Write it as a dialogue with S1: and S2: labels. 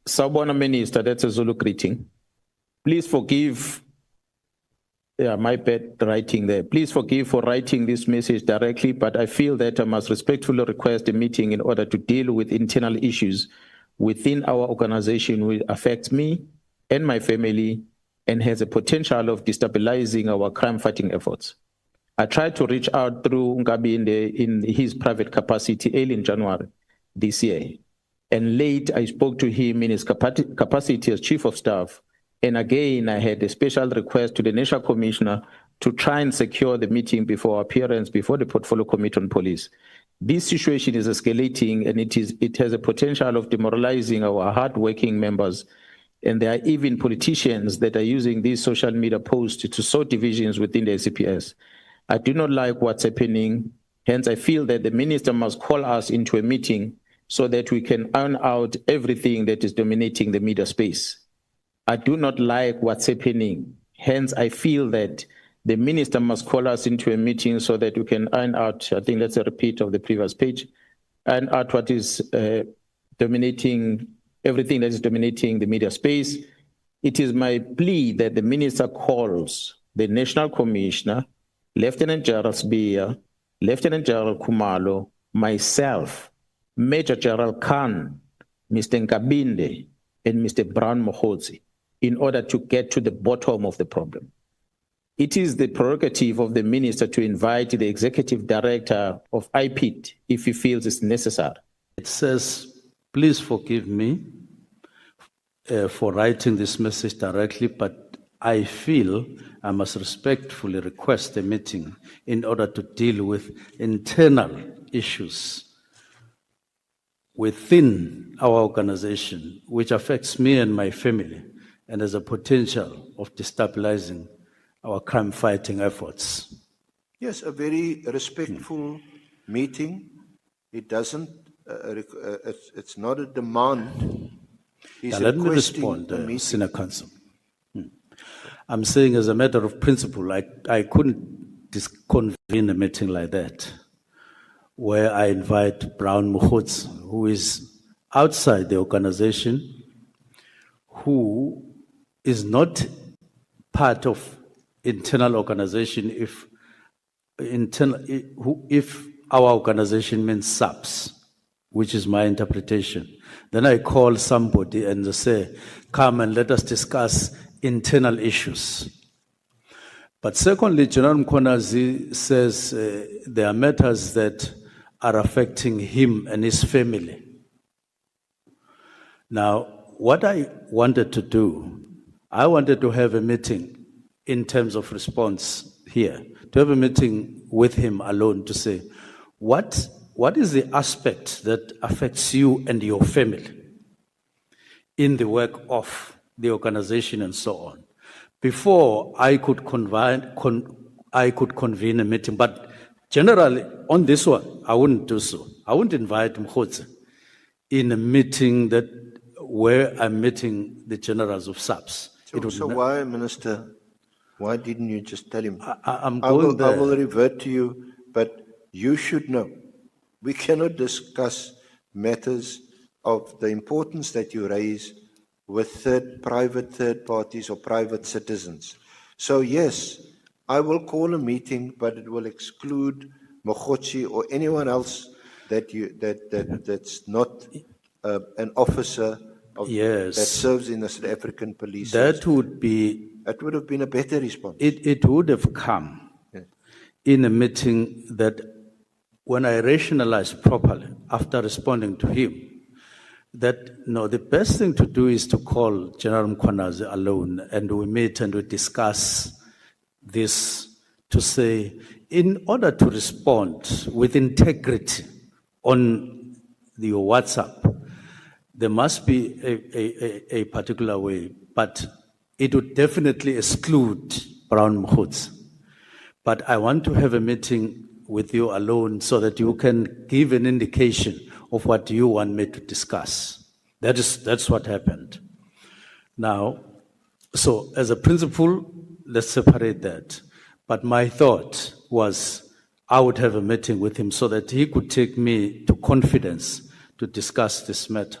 S1: Sawubona Minister, that's a Zulu greeting. Please forgive, my bad writing there. Please forgive for writing this message directly, but I feel that I must respectfully request a meeting in order to deal with internal issues within our organization which affects me and my family and has a potential of destabilizing our crime-fighting efforts. I tried to reach out through Ngabinde in his private capacity early in January this year. And late, I spoke to him in his capacity as Chief of Staff. And again, I had a special request to the National Commissioner to try and secure the meeting before appearance before the Portfolio Committee on Police. This situation is escalating and it has a potential of demoralizing our hard-working members. And there are even politicians that are using these social media posts to sow divisions within the SAPS. I do not like what's happening. Hence, I feel that the minister must call us into a meeting so that we can iron out everything that is dominating the media space. I do not like what's happening. Hence, I feel that the minister must call us into a meeting so that we can iron out, I think that's a repeat of the previous page, iron out what is dominating, everything that is dominating the media space. It is my plea that the minister calls the National Commissioner, Lieutenant General Sbiya, Lieutenant General Khumalo, myself, Major General Khan, Mr. Nkabinde, and Mr. Brown Mogotsi, in order to get to the bottom of the problem. It is the prerogative of the minister to invite the executive director of IPIT if he feels it's necessary.
S2: It says, please forgive me for writing this message directly, but I feel I must respectfully request a meeting in order to deal with internal issues within our organization, which affects me and my family, and has a potential of destabilizing our crime-fighting efforts.
S3: Yes, a very respectful meeting. It doesn't, it's not a demand.
S2: Now, let me respond, Senior Counsel. I'm saying as a matter of principle, I couldn't convene a meeting like that, where I invite Brown Mogotsi, who is outside the organization, who is not part of internal organization if our organization means SAPS, which is my interpretation. Then I call somebody and they say, come and let us discuss internal issues. But secondly, General Mkhwanazi says there are matters that are affecting him and his family. Now, what I wanted to do, I wanted to have a meeting in terms of response here, to have a meeting with him alone to say, what is the aspect that affects you and your family in the work of the organization and so on, before I could convene a meeting. But generally, on this one, I wouldn't do so. I wouldn't invite Mogotsi in a meeting where I'm meeting the generals of SAPS.
S3: So why, Minister, why didn't you just tell him?
S2: I
S3: will revert to you, but you should know. We cannot discuss matters of the importance that you raise with private third parties or private citizens. So yes, I will call a meeting, but it will exclude Mogotsi or anyone else that's not an officer that serves in the South African police.
S2: That would
S3: have been a better response.
S2: It would have come in a meeting that, when I rationalized properly after responding to him, that no, the best thing to do is to call General Mkhwanazi alone, and we meet and we discuss this to say, in order to respond with integrity on your WhatsApp, there must be a particular way, but it would definitely exclude Brown Mogotsi. But I want to have a meeting with you alone so that you can give an indication of what you want me to discuss. That's what happened. Now, so as a principle, let's separate that. But my thought was I would have a meeting with him so that he could take me to confidence to discuss this matter.